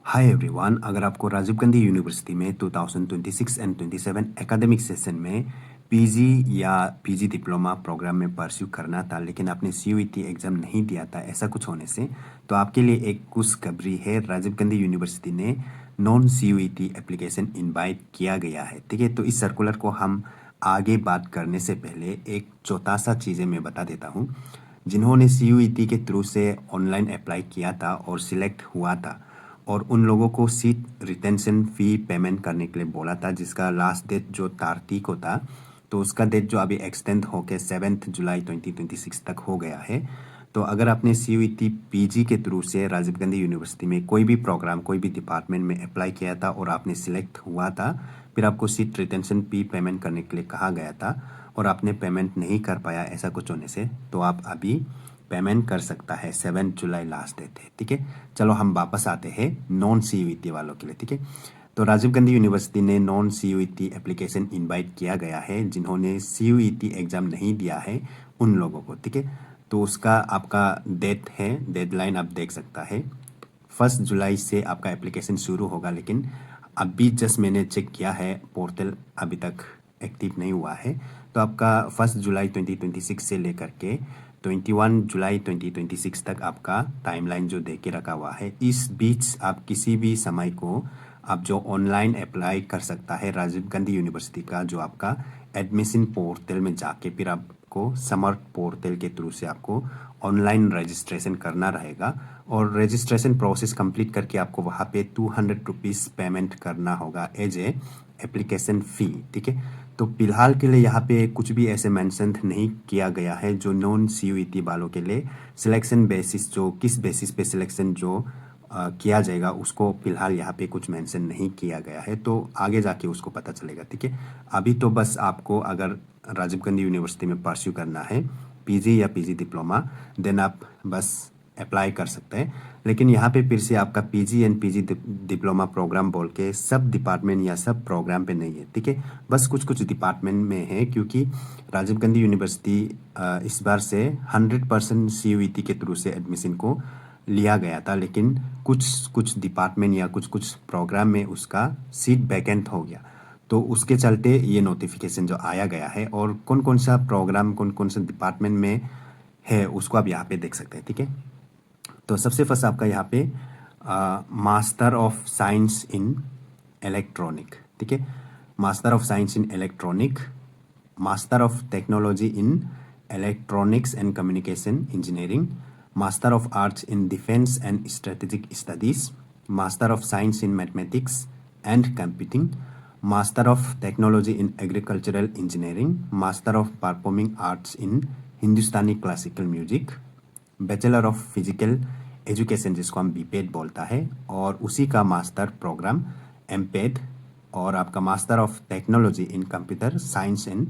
Hi everyone, अगर आपको Rajiv Gandhi university में 2026 एंड 27 एकेडमिक सेशन में पीजी या पीजी डिप्लोमा प्रोग्राम में परस्यू करना था लेकिन आपने सीयूईटी एग्ज़ाम नहीं दिया था, ऐसा कुछ होने से तो आपके लिए एक खुशखबरी है। राजीव गांधी यूनिवर्सिटी ने नॉन सीयूईटी एप्लीकेशन इनवाइट किया गया है। ठीक है, तो इस सर्कुलर को हम आगे बात करने से पहले एक छोटा सा चीज़ें मैं बता देता हूँ। जिन्होंने सीयूईटी के थ्रू से ऑनलाइन अप्लाई किया था और सिलेक्ट हुआ था और उन लोगों को सीट रिटेंशन फ़ी पेमेंट करने के लिए बोला था, जिसका लास्ट डेट जो 30 को था, तो उसका डेट जो अभी एक्सटेंड होकर 7 जुलाई 2026 तक हो गया है। तो अगर आपने सीयूईटी पीजी के थ्रू से राजीव गांधी यूनिवर्सिटी में कोई भी प्रोग्राम कोई भी डिपार्टमेंट में अप्लाई किया था और आपने सिलेक्ट हुआ था, फिर आपको सीट रिटेंशन फ़ी पेमेंट करने के लिए कहा गया था और आपने पेमेंट नहीं कर पाया, ऐसा कुछ होने से तो आप अभी पेमेंट कर सकता है। 7 जुलाई लास्ट डेट है। ठीक है, चलो हम वापस आते हैं नॉन सीयूईटी वालों के लिए। ठीक है, तो राजीव गांधी यूनिवर्सिटी ने नॉन सीयूईटी एप्लीकेशन इनवाइट किया गया है जिन्होंने सीयूईटी एग्ज़ाम नहीं दिया है उन लोगों को। ठीक है, तो उसका आपका डेट है, डेडलाइन आप देख सकता है 1 जुलाई से आपका एप्लीकेशन शुरू होगा। लेकिन अभी जस्ट मैंने चेक किया है, पोर्टल अभी तक एक्टिव नहीं हुआ है। तो आपका 1 जुलाई 2026 से लेकर के 21 जुलाई 2026 तक आपका टाइमलाइन जो दे के रखा हुआ है। इस बीच आप किसी भी समय को आप जो ऑनलाइन अप्लाई कर सकता है राजीव गांधी यूनिवर्सिटी का जो आपका एडमिशन पोर्टल में जाके, फिर आपको समर पोर्टल के थ्रू से आपको ऑनलाइन रजिस्ट्रेशन करना रहेगा और रजिस्ट्रेशन प्रोसेस कंप्लीट करके आपको वहाँ पे 200 रुपीज़ पेमेंट करना होगा एज ए एप्लीकेशन फ़ी। ठीक है, तो फिलहाल के लिए यहाँ पे कुछ भी ऐसे मेंशन नहीं किया गया है जो नॉन सीयूईटी वालों के लिए सिलेक्शन बेसिस, जो किस बेसिस पे सिलेक्शन जो किया जाएगा उसको फिलहाल यहाँ पे कुछ मेंशन नहीं किया गया है, तो आगे जाके उसको पता चलेगा। ठीक है, अभी तो बस आपको अगर राजीव गांधी यूनिवर्सिटी में परस्यू करना है पीजी या पीजी डिप्लोमा, देन आप बस अप्लाई कर सकते हैं। लेकिन यहाँ पे फिर से आपका PG and PG diploma program बोल के सब डिपार्टमेंट या सब प्रोग्राम पे नहीं है। ठीक है, बस कुछ कुछ डिपार्टमेंट में है, क्योंकि राजीव गांधी यूनिवर्सिटी इस बार से 100% सीयूईटी के थ्रू से एडमिशन को लिया गया था, लेकिन कुछ कुछ डिपार्टमेंट या कुछ कुछ प्रोग्राम में उसका सीट वैकेंट हो गया, तो उसके चलते ये नोटिफिकेशन जो आया गया है। और कौन कौन सा प्रोग्राम कौन कौन सा डिपार्टमेंट में है उसको आप यहाँ पे देख सकते हैं। ठीक है, तो सबसे फर्स्ट आपका यहाँ पे master of science in electronic. ठीक है, master of science in electronic, master of technology in electronics and communication engineering, master of arts in defence and strategic studies, master of science in mathematics and computing, master of technology in agricultural engineering, master of performing arts in Hindustani classical music, bachelor of physical education जिसको हम BPEd बोलता है, और उसी का master programme एमपेड, और आपका master of technology in computer science and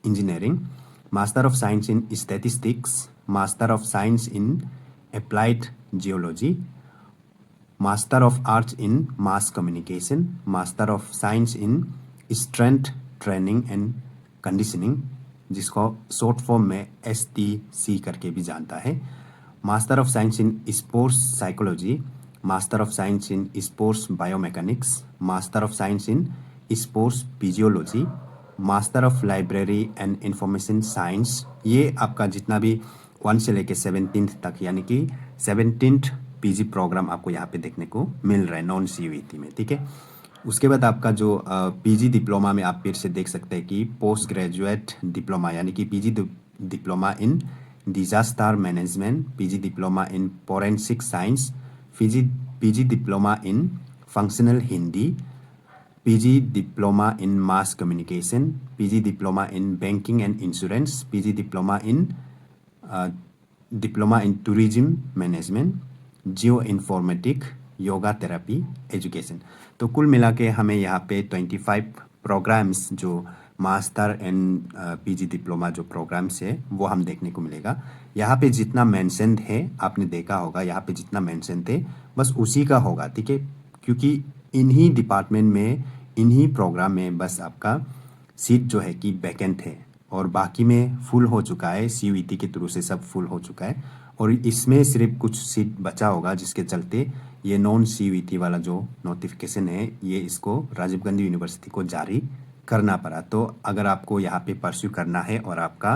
engineering, master of science in statistics, master of science in applied geology, master of arts in mass communication, master of science in strength training and conditioning जिसको short form में STC करके भी जानता है, master of science in sports psychology, master of science in sports biomechanics, master of science in sports physiology, master of library and information science. ये आपका जितना भी 1 से लेके 17 तक, यानी कि 17 पीजी प्रोग्राम आपको यहाँ पे देखने को मिल रहा है नॉन सीयूईटी में। ठीक है, उसके बाद आपका जो पीजी डिप्लोमा में आप फिर से देख सकते हैं कि पोस्ट ग्रेजुएट डिप्लोमा, यानी कि PG diploma in disaster management, PG diploma in forensic science, PG diploma in functional Hindi, PG diploma in mass communication, PG diploma in banking and insurance, PG diploma in diploma in tourism management, geo informatic, yoga therapy education. तो कुल मिला के हमें यहाँ पे 25 programmes जो master and PG diploma जो programmes है वो हम देखने को मिलेगा। यहाँ पे जितना मेंशन है आपने देखा होगा, यहाँ पे जितना मेंशन थे बस उसी का होगा। ठीक है, क्योंकि इन्हीं डिपार्टमेंट में इन्हीं प्रोग्राम में बस आपका सीट जो है कि वैकेंट है और बाकी में फुल हो चुका है, सीयूईटी के थ्रू से सब फुल हो चुका है और इसमें सिर्फ कुछ सीट बचा होगा जिसके चलते ये नॉन CUET वाला जो नोटिफिकेशन है ये इसको राजीव गांधी यूनिवर्सिटी को जारी करना पड़ा। तो अगर आपको यहाँ पे परस्यू करना है और आपका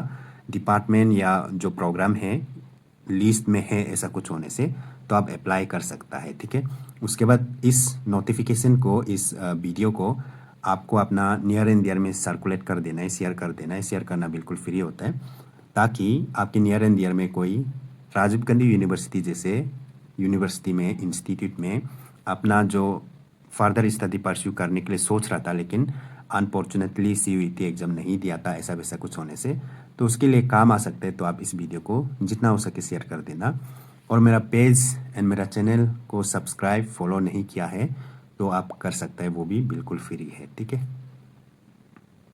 डिपार्टमेंट या जो प्रोग्राम है लिस्ट में है ऐसा कुछ होने से, तो आप अप्लाई कर सकता है, ठीक है। उसके बाद इस नोटिफिकेशन को, इस वीडियो को आपको अपना नियर एंड डियर में सर्कुलेट कर देना है, शेयर कर देना है। शेयर करना बिल्कुल फ्री होता है, ताकि आपके नियर एंड डियर में कोई राजीव गांधी यूनिवर्सिटी जैसे यूनिवर्सिटी में, इंस्टीट्यूट में अपना जो फर्दर स्टडी परस्यू करने के लिए सोच रहा था लेकिन अनफॉर्चुनेटली CUET एग्ज़ाम नहीं दिया था ऐसा वैसा कुछ होने से, तो उसके लिए काम आ सकता है। तो आप इस वीडियो को जितना हो सके शेयर कर देना। और मेरा पेज एंड मेरा चैनल को सब्सक्राइब फॉलो नहीं किया है तो आप कर सकते हैं, वो भी बिल्कुल फ्री है, ठीक है।